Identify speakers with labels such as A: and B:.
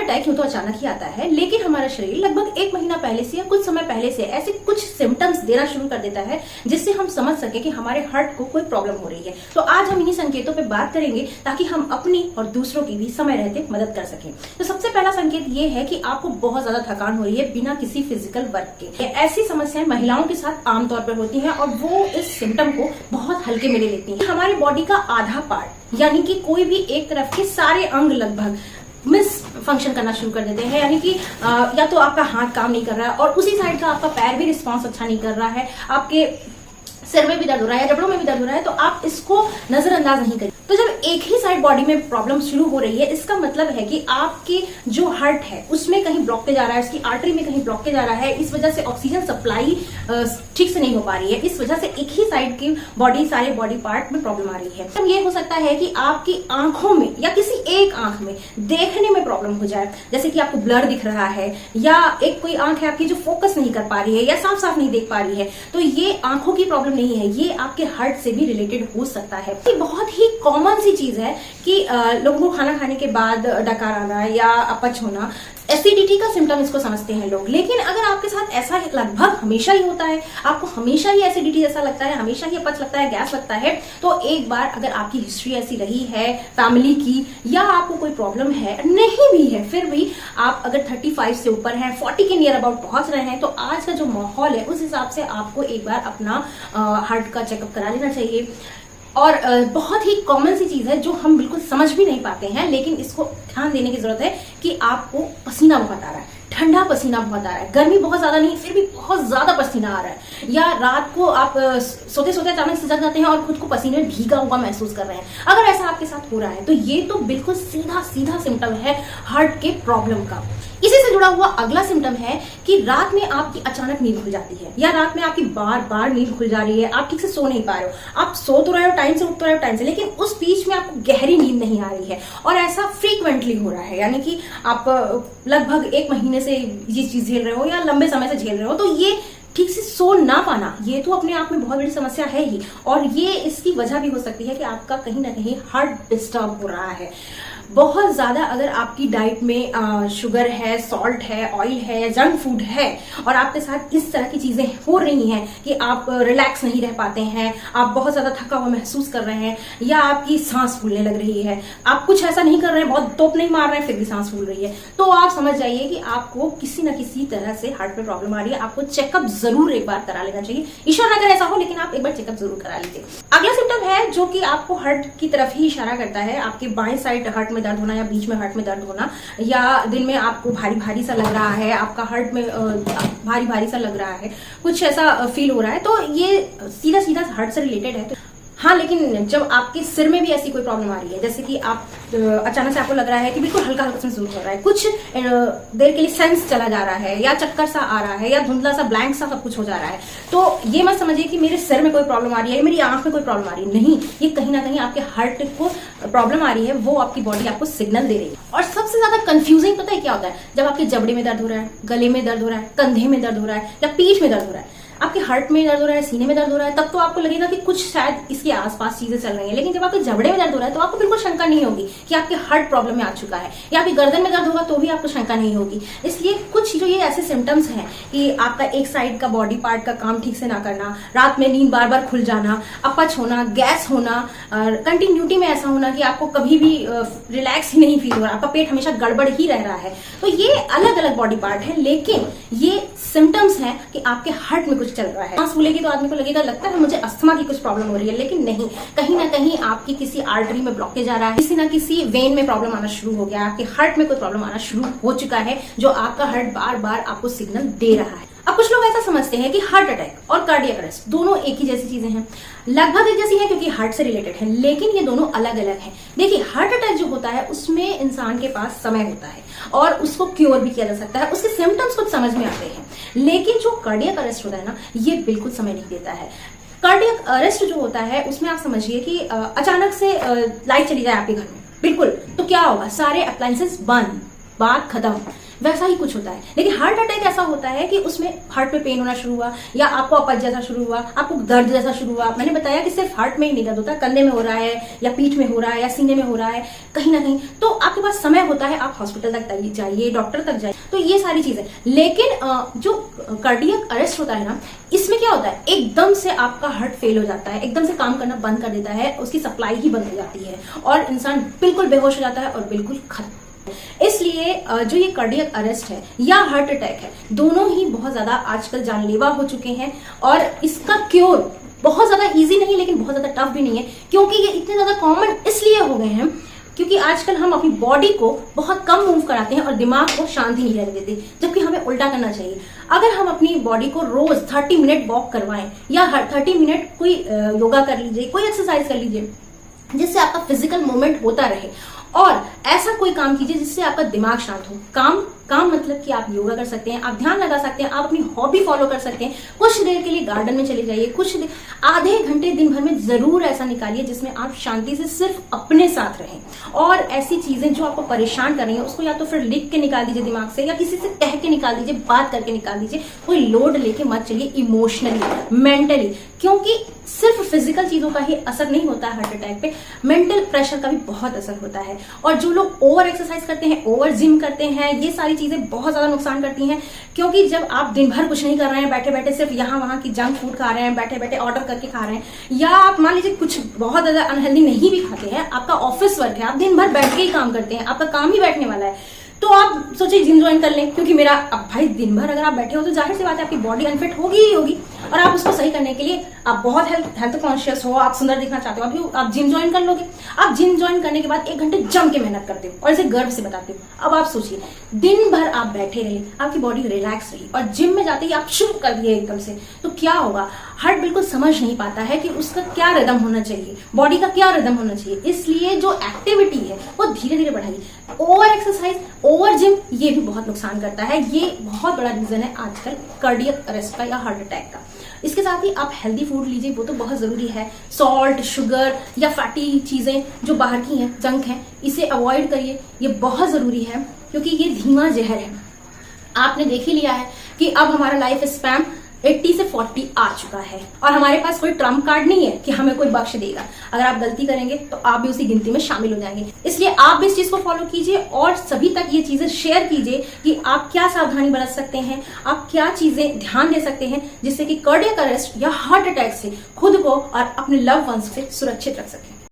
A: Attack यूं तो अचानक ही आता है, लेकिन हमारा शरीर लगभग 1 महीना पहले से या कुछ समय पहले से ऐसे कुछ सिम्टम्स देना शुरू कर देता है जिससे हम समझ सके कि हमारे हार्ट को कोई प्रॉब्लम हो रही है। तो आज हम इन्हीं संकेतों पे बात करेंगे ताकि हम अपनी और दूसरों की भी समय रहते मदद कर सकें। तो सबसे पहला संकेत ये है कि आपको बहुत ज्यादा थकान हो रही है बिना किसी फिजिकल वर्क के। ऐसी समस्याएं महिलाओं के साथ आमतौर पर होती हैं और वो इस सिम्टम को बहुत हल्के में ले लेती हैं। हमारे बॉडी का आधा पार्ट यानी कि कोई भी एक तरफ के सारे अंग लगभग मिस फंक्शन करना शुरू कर देते हैं, यानी कि या तो आपका हाथ काम नहीं कर रहा है और उसी साइड का आपका पैर भी रिस्पॉन्स अच्छा नहीं कर रहा है, आपके सिर में भी दर्द हो रहा है या जबड़ों में भी दर्द हो रहा है, तो आप इसको नजरअंदाज नहीं करें। तो जब एक ही साइड बॉडी में प्रॉब्लम शुरू हो रही है, इसका मतलब है कि आपके जो हार्ट है उसमें कहीं ब्लॉकेज आ रहा है, उसकी आर्टरी में कहीं ब्लॉकेज आ रहा है, इस वजह से ऑक्सीजन सप्लाई ठीक से नहीं हो पा रही है, इस वजह से एक ही साइड की बॉडी सारे बॉडी पार्ट में प्रॉब्लम आ रही है। तो ये हो सकता है कि आपकी आंखों में या किसी एक आंख में देखने में प्रॉब्लम हो जाए, जैसे कि आपको ब्लर दिख रहा है या एक कोई आंख है आपकी जो फोकस नहीं कर पा रही है या साफ साफ नहीं देख पा रही है, तो ये आंखों की प्रॉब्लम नहीं है, ये आपके हार्ट से भी रिलेटेड हो सकता है। ये बहुत ही कॉमन सी चीज है कि लोगों को खाना खाने के बाद डकार आना या अपच होना, एसिडिटी का सिम्टम इसको समझते हैं लोग। लेकिन अगर आपके साथ ऐसा लगभग हमेशा ही होता है, आपको हमेशा ही एसिडिटी जैसा लगता है, हमेशा ही अपच लगता है, गैस लगता है, तो एक बार अगर आपकी हिस्ट्री ऐसी रही है फैमिली की या आपको कोई प्रॉब्लम है, नहीं भी है फिर भी आप अगर 35 से ऊपर हैं, 40 के नियर अबाउट पहुंच रहे हैं, तो आज का जो माहौल है उस हिसाब से आपको एक बार अपना हार्ट का चेकअप करा लेना चाहिए। और बहुत ही कॉमन सी चीज है जो हम बिल्कुल समझ भी नहीं पाते हैं, लेकिन इसको ध्यान देने की जरूरत है कि आपको पसीना बहुत आ रहा है, ठंडा पसीना बहुत आ रहा है, गर्मी बहुत ज्यादा नहीं फिर भी बहुत ज्यादा पसीना आ रहा है, या रात को आप सोते सोते अचानक से जग जाते हैं और खुद को पसीने में भीगा हुआ महसूस कर रहे हैं। अगर ऐसा आपके साथ हो रहा है तो ये तो बिल्कुल सीधा सीधा सिम्टम है हार्ट के प्रॉब्लम का। इसी से जुड़ा हुआ अगला सिम्टम है कि रात में आपकी अचानक नींद खुल जाती है या रात में आपकी बार बार नींद खुल जा रही है, आप ठीक से सो नहीं पा रहे हो, आप सो तो रहे हो टाइम से, उठ तो रहे हो टाइम से, लेकिन उस बीच में आपको गहरी नींद नहीं आ रही है और ऐसा फ्रीक्वेंटली हो रहा है, यानी कि आप लगभग 1 महीने से ये चीज झेल रहे हो या लंबे समय से झेल रहे हो, तो ये ठीक से सो ना पाना ये तो अपने आप में बहुत बड़ी समस्या है ही, और ये इसकी वजह भी हो सकती है कि आपका कहीं ना कहीं हार्ट डिस्टर्ब हो रहा है बहुत ज्यादा। अगर आपकी डाइट में शुगर है, सॉल्ट है, ऑयल है, जंक फूड है और आपके साथ इस तरह की चीजें हो रही हैं कि आप रिलैक्स नहीं रह पाते हैं, आप बहुत ज्यादा थका हुआ महसूस कर रहे हैं या आपकी सांस फूलने लग रही है, आप कुछ ऐसा नहीं कर रहे हैं, बहुत तोप नहीं मार रहे हैं फिर भी सांस फूल रही है, तो आप समझ जाइए कि आपको किसी न किसी तरह से हार्ट में प्रॉब्लम आ रही है। आपको चेकअप जरूर एक बार करा लेना चाहिए, ईश्वर अगर ऐसा हो, लेकिन आप एक बार चेकअप जरूर करा लीजिए। अगला सिम्टम है जो कि आपको हार्ट की तरफ ही इशारा करता है, आपके बाएं साइड हार्ट में दर्द होना या बीच में हार्ट में दर्द होना, या दिन में आपको भारी भारी सा लग रहा है, आपका हार्ट में भारी भारी सा लग रहा है, कुछ ऐसा फील हो रहा है, तो ये सीधा सीधा हार्ट से रिलेटेड है। हाँ, लेकिन जब आपके सिर में भी ऐसी कोई प्रॉब्लम आ रही है, जैसे कि आप अचानक से आपको लग रहा है कि बिल्कुल हल्का हल्का महसूस हो रहा है, कुछ देर के लिए सेंस चला जा रहा है या चक्कर सा आ रहा है या धुंधला सा ब्लैंक सा सब कुछ हो जा रहा है, तो ये मत समझिए कि मेरे सिर में कोई प्रॉब्लम आ रही है, मेरी आंख में कोई प्रॉब्लम आ रही है, नहीं, ये कहीं ना कहीं आपके हार्ट को प्रॉब्लम आ रही है, वो आपकी बॉडी आपको सिग्नल दे रही है। और सबसे ज्यादा कंफ्यूजिंग पता है क्या होता है, जब आपके जबड़े में दर्द हो रहा है, गले में दर्द हो रहा है, कंधे में दर्द हो रहा है या पीठ में दर्द हो रहा है, आपके हार्ट में दर्द हो रहा है, सीने में दर्द हो रहा है, तब तो आपको लगेगा कि कुछ शायद इसके आसपास चीजें चल रही हैं, लेकिन जब आपके जबड़े में दर्द हो रहा है तो आपको बिल्कुल शंका नहीं होगी कि आपके हार्ट प्रॉब्लम में आ चुका है, या आपकी गर्दन में दर्द होगा तो भी आपको शंका नहीं होगी। इसलिए कुछ जो ये ऐसे सिम्टम्स हैं कि आपका एक साइड का बॉडी पार्ट का काम ठीक से ना करना, रात में नींद बार बार खुल जाना, अपच होना, गैस होना, कंटिन्यूटी में ऐसा होना कि आपको कभी भी रिलैक्स ही नहीं फील हो रहा, आपका पेट हमेशा गड़बड़ ही रह रहा है, तो ये अलग अलग बॉडी पार्ट है, लेकिन ये सिम्टम्स हैं कि आपके हार्ट में कुछ चल रहा है। सांस फूलेगी तो आदमी को लगेगा लगता है मुझे अस्थमा की कुछ प्रॉब्लम हो रही है, लेकिन नहीं, कहीं ना कहीं आपकी किसी आर्टरी में ब्लॉकेज आ रहा है, किसी ना किसी वेन में प्रॉब्लम आना शुरू हो गया, आपके हार्ट में कोई प्रॉब्लम आना शुरू हो चुका है, जो आपका हार्ट बार बार आपको सिग्नल दे रहा है। अब कुछ लोग ऐसा समझते हैं कि हार्ट अटैक और कार्डियक अरेस्ट दोनों एक ही जैसी चीजें हैं, लगभग एक जैसी है क्योंकि हार्ट से रिलेटेड है, लेकिन ये दोनों अलग अलग हैं। देखिए, हार्ट अटैक जो होता है उसमें इंसान के पास समय होता है और उसको क्योर भी किया जा सकता है, उसके सिम्टम्स कुछ समझ में आते हैं, लेकिन जो कार्डियक अरेस्ट होता है ना, ये बिल्कुल समय नहीं देता है। कार्डियक अरेस्ट जो होता है उसमें आप समझिए कि अचानक से लाइट चली जाए आपके घर में, बिल्कुल, तो क्या होगा, सारे अप्लायंसेस बंद, बात खत्म, वैसा ही कुछ होता है। लेकिन हार्ट अटैक ऐसा होता है कि उसमें हार्ट में पेन होना शुरू हुआ, या आपको अपच जैसा शुरू हुआ, आपको दर्द जैसा शुरू हुआ। मैंने बताया कि सिर्फ हार्ट में ही नहीं दर्द होता, कंधे में हो रहा है या पीठ में हो रहा है या सीने में हो रहा है, कहीं ना कहीं, तो आपके पास समय होता है, आप हॉस्पिटल तक जाइए, डॉक्टर तक जाइए, तो ये सारी चीजें। लेकिन जो कार्डियक अरेस्ट होता है ना, इसमें क्या होता है, एकदम से आपका हार्ट फेल हो जाता है, एकदम से काम करना बंद कर देता है, उसकी सप्लाई ही बंद हो जाती है और इंसान बिल्कुल बेहोश हो जाता है और बिल्कुल खत्म। इसलिए जो ये कार्डियक अरेस्ट है या हार्ट अटैक है, दोनों ही बहुत ज्यादा आजकल जानलेवा हो चुके हैं और इसका क्योर बहुत ज्यादा इजी नहीं, लेकिन बहुत ज्यादा टफ भी नहीं है, क्योंकि ये इतने ज्यादा कॉमन इसलिए हो गए हैं क्योंकि आजकल हम अपनी बॉडी को बहुत कम मूव कराते हैं और दिमाग को शांति नहीं रहने देते, जबकि हमें उल्टा करना चाहिए। अगर हम अपनी बॉडी को रोज 30 मिनट वॉक करवाएं या 30 मिनट कोई योगा कर लीजिए, कोई एक्सरसाइज कर लीजिए, जिससे आपका फिजिकल मूवमेंट होता रहे, और ऐसा कोई काम कीजिए जिससे आपका दिमाग शांत हो। काम मतलब कि आप योगा कर सकते हैं, आप ध्यान लगा सकते हैं, आप अपनी हॉबी फॉलो कर सकते हैं, कुछ देर के लिए गार्डन में चले जाइए, आधे घंटे दिन भर में जरूर ऐसा निकालिए जिसमें आप शांति से सिर्फ अपने साथ रहें। और ऐसी चीजें जो आपको परेशान कर रही हैं उसको या तो फिर लिख के निकाल दीजिए दिमाग से, या किसी से कह के निकाल दीजिए, बात करके निकाल दीजिए। कोई लोड लेके मत चलिए इमोशनली, मेंटली, क्योंकि सिर्फ फिजिकल चीजों का ही असर नहीं होता है हार्ट अटैक पे, मेंटल प्रेशर का भी बहुत असर होता है। और जो लोग ओवर एक्सरसाइज करते हैं, ओवर जिम करते हैं, ये सारी चीजें बहुत ज्यादा नुकसान करती हैं, क्योंकि जब आप दिन भर कुछ नहीं कर रहे हैं, बैठे बैठे सिर्फ यहाँ वहां की जंक फूड खा रहे हैं, बैठे बैठे ऑर्डर करके खा रहे हैं, या आप मान लीजिए कुछ बहुत ज्यादा अनहेल्दी नहीं भी खाते हैं, आपका ऑफिस वर्क है, आप दिन भर बैठ के ही काम करते हैं, आपका काम ही बैठने वाला है, तो आप सोचिए जिम ज्वाइन कर लें, क्योंकि मेरा अब भाई दिन भर अगर आप बैठे हो तो जाहिर सी बात है आपकी बॉडी अनफिट होगी ही होगी, और आप उसको सही करने के लिए आप बहुत हेल्थ कॉन्शियस हो, आप सुंदर दिखना चाहते हो, आप जिम ज्वाइन कर लोगे। आप जिम ज्वाइन करने के बाद 1 घंटे जम के मेहनत करते हो और इसे गर्व से बताते हो। अब आप सोचिए दिन भर आप बैठे रहे, आपकी बॉडी रिलैक्स रही, और जिम में जाते ही आप शुरू कर दिए एकदम से, तो क्या होगा, हार्ट बिल्कुल समझ नहीं पाता है कि उसका क्या रिदम होना चाहिए, बॉडी का क्या रिदम होना चाहिए। इसलिए जो एक्टिविटी है वो धीरे धीरे बढ़ाइए। ओवर एक्सरसाइज, ओवर जिम, ये भी बहुत नुकसान करता है, ये बहुत बड़ा रीजन है आजकल कार्डियक अरेस्ट का या हार्ट अटैक का। इसके साथ ही आप हेल्दी फूड लीजिए, वो तो बहुत जरूरी है। सॉल्ट, शुगर या फैटी चीजें जो बाहर की हैं, जंक हैं, इसे अवॉइड करिए, ये बहुत जरूरी है, क्योंकि ये धीमा जहर है। आपने देख ही लिया है कि अब हमारा लाइफ स्पैन 80 से 40 आ चुका है, और हमारे पास कोई ट्रम्प कार्ड नहीं है कि हमें कोई बख्श देगा। अगर आप गलती करेंगे तो आप भी उसी गिनती में शामिल हो जाएंगे। इसलिए आप भी इस चीज को फॉलो कीजिए और सभी तक ये चीजें शेयर कीजिए कि आप क्या सावधानी बरत सकते हैं, आप क्या चीजें ध्यान दे सकते हैं, जिससे कि कार्डियक अरेस्ट या हार्ट अटैक से खुद को और अपने लव वंस से सुरक्षित रख सके।